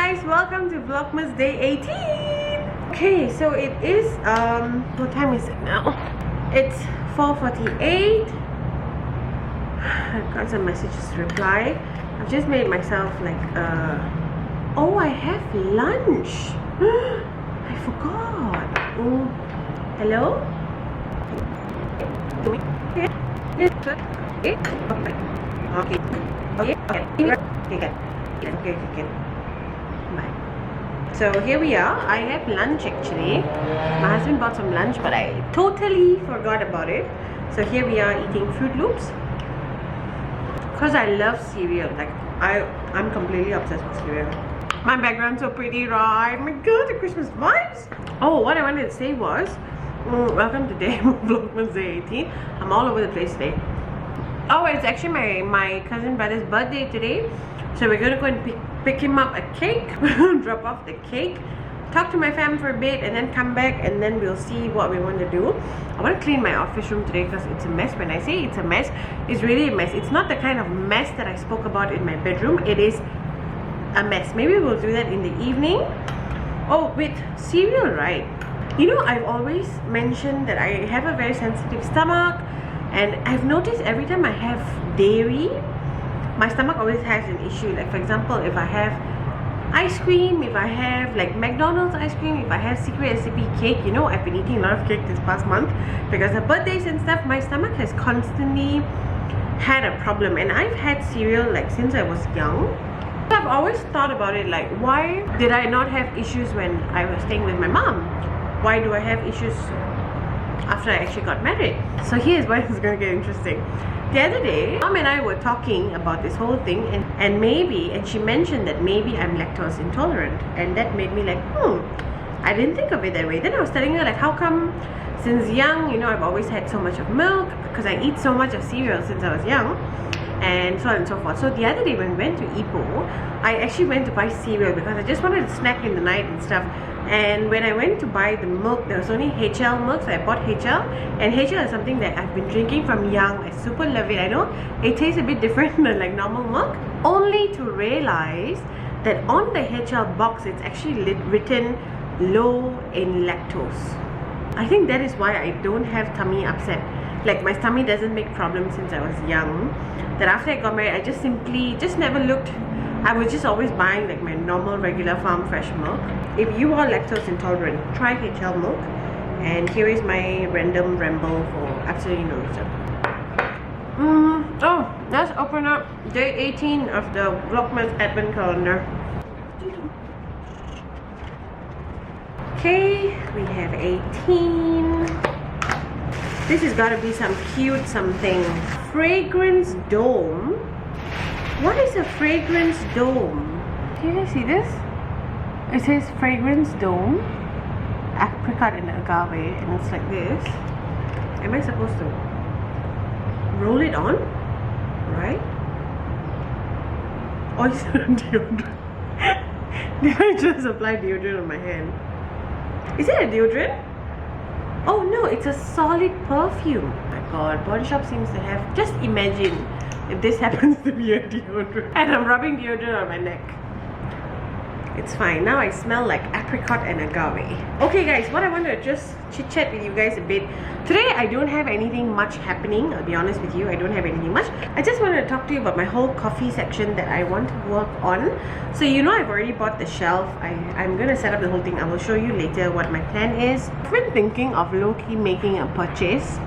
guys, welcome to Vlogmas day 18. Okay, so it is what time is it now? It's 4:48. I've got some messages to reply. I've just made myself like oh, I have lunch. I forgot. Hello? Okay. Bye. So here we are. I have lunch actually. My husband bought some lunch, but I totally forgot about it. So here we are eating Fruit Loops. Because I love cereal. Like I'm completely obsessed with cereal. My background's so pretty, right? Oh my god, the Christmas vibes. Oh, what I wanted to say was welcome to day Vlogmas day 18. I'm all over the place today. Oh, it's actually my cousin brother's birthday today. So we're gonna go and pick him up a cake, drop off the cake, talk to my fam for a bit, and then come back, and then we'll see what we want to do. I want to clean my office room today because it's a mess. When I say it's a mess, it's really a mess. It's not the kind of mess that I spoke about in my bedroom. It is a mess. Maybe we'll do that in the evening. Oh, with cereal, right? You know, I've always mentioned that I have a very sensitive stomach, and I've noticed every time I have dairy, my stomach always has an issue. Like for example, if I have ice cream, if I have like McDonald's ice cream, if I have secret recipe cake, you know, I've been eating a lot of cake this past month because of birthdays and stuff. My stomach has constantly had a problem, and I've had cereal like since I was young. I've always thought about it like, why did I not have issues when I was staying with my mom? Why do I have issues after I actually got married? So here's why it's gonna get interesting. The other day, Mom and I were talking about this whole thing, and she mentioned that maybe I'm lactose intolerant, and that made me like, I didn't think of it that way. Then I was telling her like, how come since young, you know, I've always had so much of milk because I eat so much of cereal since I was young, and so on and so forth. So the other day when we went to Ipoh, I actually went to buy cereal because I just wanted to snack in the night and stuff. And when I went to buy the milk, there was only HL milk, so I bought HL. And HL is something that I've been drinking from young. I super love it. I know it tastes a bit different than like normal milk, only to realize that on the HL box it's actually written low in lactose. I think that is why I don't have tummy upset. Like my tummy doesn't make problems since I was young. That after I got married, I just never looked. I was just always buying like my normal regular farm fresh milk. If you are lactose intolerant, try HL milk. And here is my random ramble for absolutely no reason. Oh, let's open up day 18 of the Vlogmas advent calendar. Okay, we have 18. This has got to be some cute something. Fragrance dome. What is a fragrance dome? Can you see this? It says fragrance dome, apricot and agave, and it's like this. Am I supposed to roll it on? Right? Oh, it's not deodorant. Did I just apply deodorant on my hand? Is it a deodorant? Oh no, it's a solid perfume. Oh my god, Body Shop seems to have. Just imagine if this happens to be a deodorant and I'm rubbing deodorant on my neck. It's fine. Now I smell like apricot and agave. Okay guys, what I want to just chit chat with you guys a bit. Today I don't have anything much happening. I'll be honest with you, I don't have anything much. I just wanted to talk to you about my whole coffee section that I want to work on. So you know, I've already bought the shelf. I'm gonna set up the whole thing. I will show you later what my plan is. I've been thinking of low-key making a purchase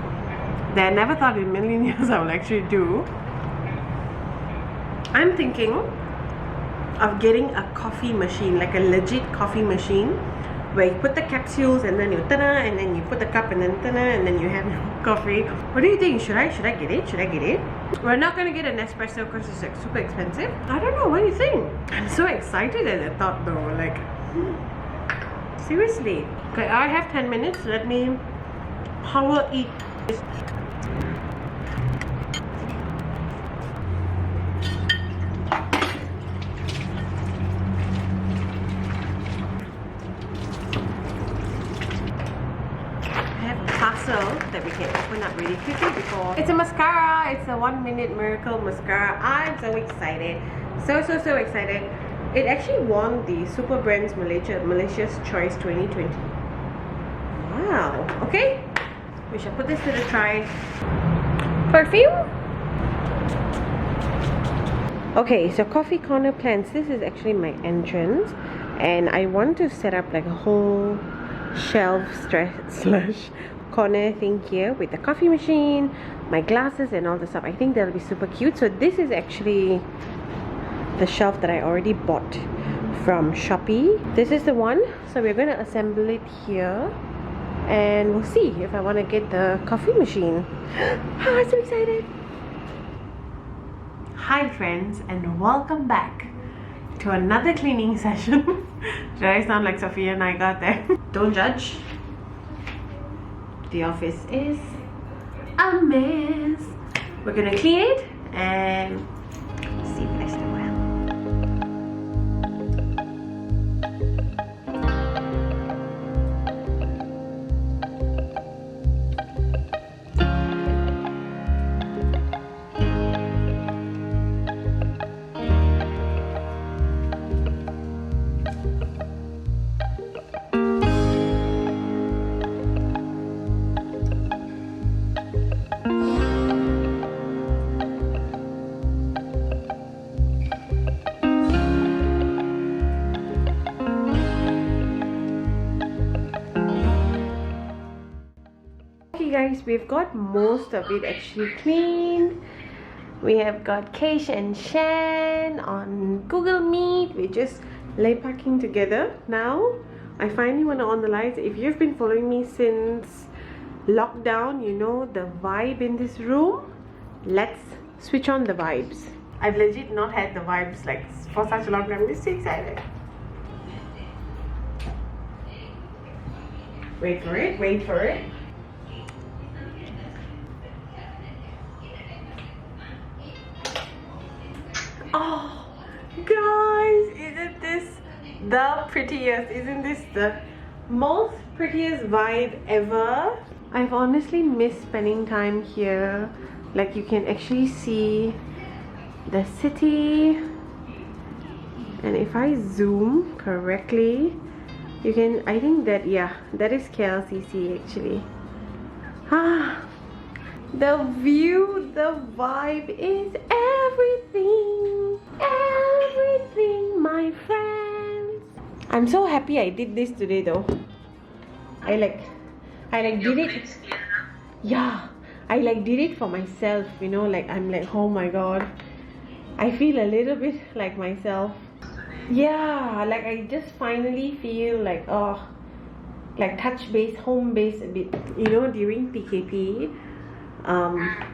that I never thought in a million years I will actually do. I'm thinking of getting a coffee machine, like a legit coffee machine, where you put the capsules and then you ta-da, and then you put the cup and then ta-da, and then you have your coffee. What do you think? Should I get it? Should I get it? We're not gonna get an espresso because it's like super expensive. I don't know. What do you think? I'm so excited at the thought though. Like, seriously. Okay, I have 10 minutes. Let me power eat this. That we can open up really quickly before. It's a mascara. It's a 1 minute miracle mascara. I'm so excited. So excited. It actually won the Super Brands Malaysia's Choice 2020. Wow. Okay. We shall put this to the try. Perfume. Okay, so coffee corner plants. This is actually my entrance, and I want to set up like a whole shelf slash corner thing here with the coffee machine, my glasses and all the stuff. I think that'll be super cute. So this is actually the shelf that I already bought from Shopee. This is the one, so we're going to assemble it here and we'll see if I want to get the coffee machine. Oh, I'm so excited. Hi friends, and welcome back to another cleaning session. Did I sound like Sophia and I got there? Don't judge. The office is a mess. We're gonna clean it and see the rest of it. Guys, we've got most of it actually cleaned. We have got Keish and Shan on Google Meet. We're just lay packing together now. I finally want to on the lights. If you've been following me since lockdown, you know the vibe in this room. Let's switch on the vibes. I've legit not had the vibes like for such a long time. I'm so excited. Wait for it, wait for it. Oh, guys, isn't this the prettiest? Isn't this the most prettiest vibe ever? I've honestly missed spending time here. Like, you can actually see the city, and if I zoom correctly, you can, I think that, yeah, that is KLCC actually. Ah, the view, the vibe is everything, everything, my friends. I'm so happy I did this today though. I like did it. Yeah, I like did it for myself, you know, like I'm like, oh my god, I feel a little bit like myself. Yeah, like I just finally feel like, oh, like touch base, home base a bit, you know, during PKP.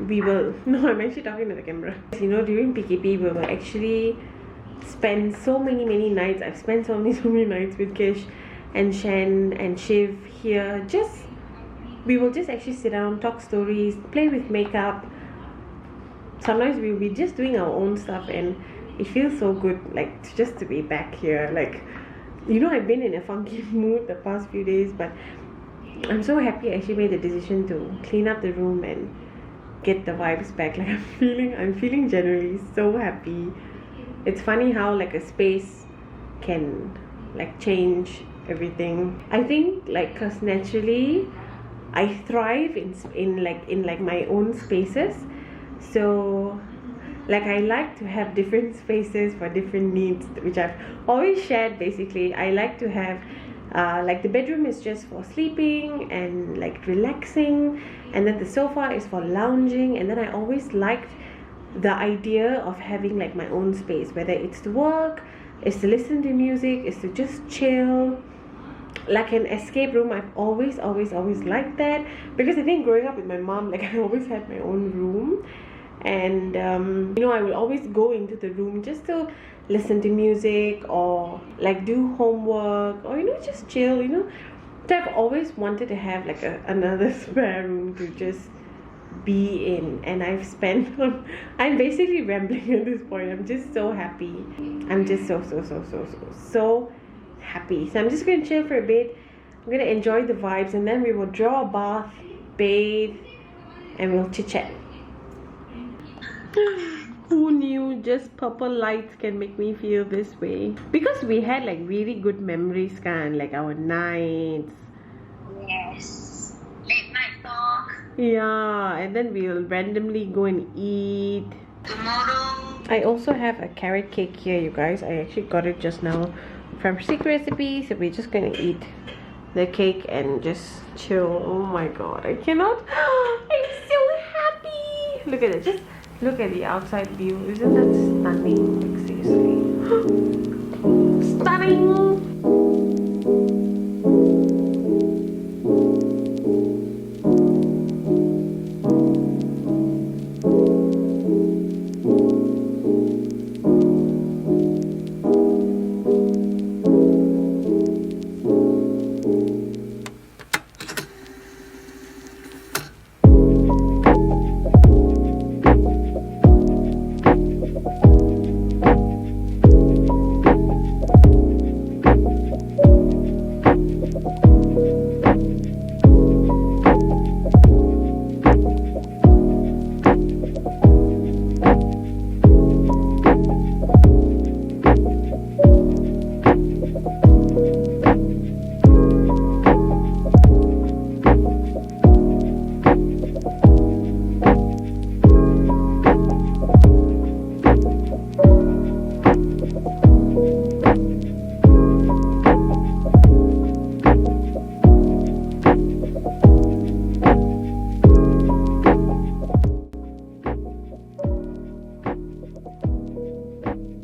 We will, no, I'm actually talking to the camera. You know, during PKP we will actually spend so many nights. I've spent so many nights with Kish and Shan and Shiv here. We will just actually sit down, talk stories, play with makeup. Sometimes we'll be just doing our own stuff, and it feels so good, like just to be back here. Like, you know, I've been in a funky mood the past few days, but I'm so happy I actually made the decision to clean up the room and get the vibes back. Like, I'm feeling generally so happy. It's funny how like a space can like change everything. I think like, cause naturally I thrive in my own spaces. So like, I like to have different spaces for different needs, which I've always shared. Basically, I like to have like the bedroom is just for sleeping and like relaxing, and then the sofa is for lounging. And then I always liked the idea of having like my own space, whether it's to work, it's to listen to music, it's to just chill, like an escape room. I've always liked that, because I think growing up with my mom, like I always had my own room. And you know, I will always go into the room just to listen to music or like do homework, or you know, just chill, you know. So I've always wanted to have like another spare room to just be in, and I've spent I'm basically rambling at this point. I'm just so happy. I'm just so happy. So I'm just gonna chill for a bit. I'm gonna enjoy the vibes, and then we will draw a bath, bathe, and we'll chit chat. Who knew just purple lights can make me feel this way? Because we had like really good memories, kan, like our nights. Yes. Late night talk. Yeah, and then we'll randomly go and eat. Tomorrow. I also have a carrot cake here, you guys. I actually got it just now from Secret Recipe, so we're just gonna eat the cake and just chill. Oh my god, I cannot. I'm so happy. Look at it. Just look at the outside view. Isn't that stunning? Like, seriously. Stunning.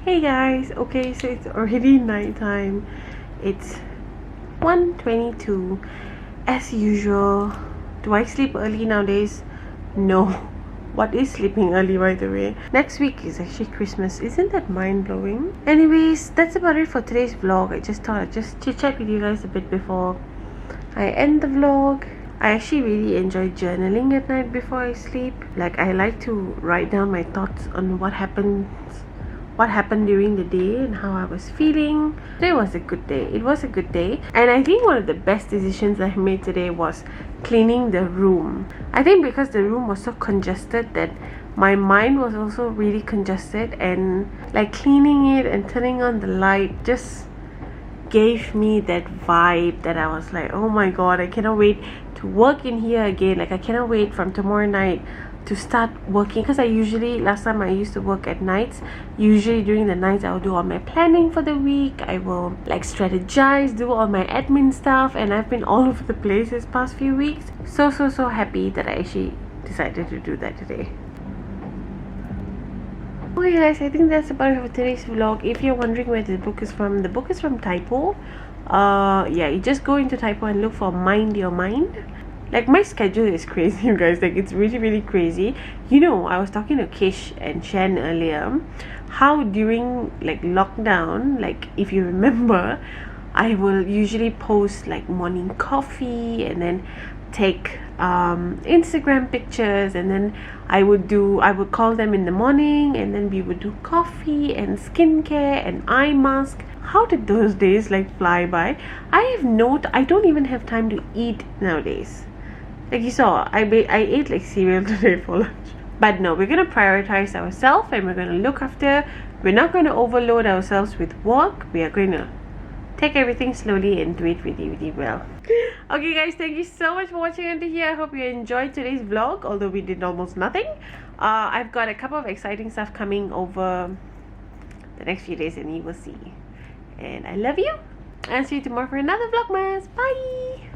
Hey guys, okay, so it's already nighttime. It's 1:22 as usual. Do I sleep early nowadays? No. What is sleeping early, by the way? Next week is actually Christmas. Isn't that mind-blowing? Anyways, that's about it for today's vlog. I just thought I'd just chit-chat with you guys a bit before I end the vlog. I actually really enjoy journaling at night before I sleep. Like, I like to write down my thoughts on what happened during the day and how I was feeling. Today was a good day. It was a good day, and I think one of the best decisions I made today was cleaning the room. I think because the room was so congested that my mind was also really congested, and like cleaning it and turning on the light just gave me that vibe that I was like, oh my god, I cannot wait to work in here again. Like, I cannot wait from tomorrow night to start working, because last time I used to work at nights. Usually during the nights I'll do all my planning for the week. I will like strategize, do all my admin stuff, and I've been all over the place this past few weeks. So happy that I actually decided to do that today. Okay guys, I think that's about it for today's vlog. If you're wondering where the book is from, the book is from Typo. Yeah, you just go into Typo and look for Mind Your Mind. Like, my schedule is crazy, you guys. Like, it's really crazy. You know, I was talking to Kish and Shan earlier, how during like lockdown, like if you remember, I will usually post like morning coffee and then take Instagram pictures, and then I would call them in the morning, and then we would do coffee and skincare and eye mask. How did those days like fly by? I don't even have time to eat nowadays. Like you saw, I ate like cereal today for lunch. But no, we're going to prioritize ourselves, and we're going to look after. We're not going to overload ourselves with work. We are going to take everything slowly and do it really well. Okay guys, thank you so much for watching until here. I hope you enjoyed today's vlog, although we did almost nothing. I've got a couple of exciting stuff coming over the next few days, and you will see. And I love you. I'll see you tomorrow for another Vlogmas. Bye!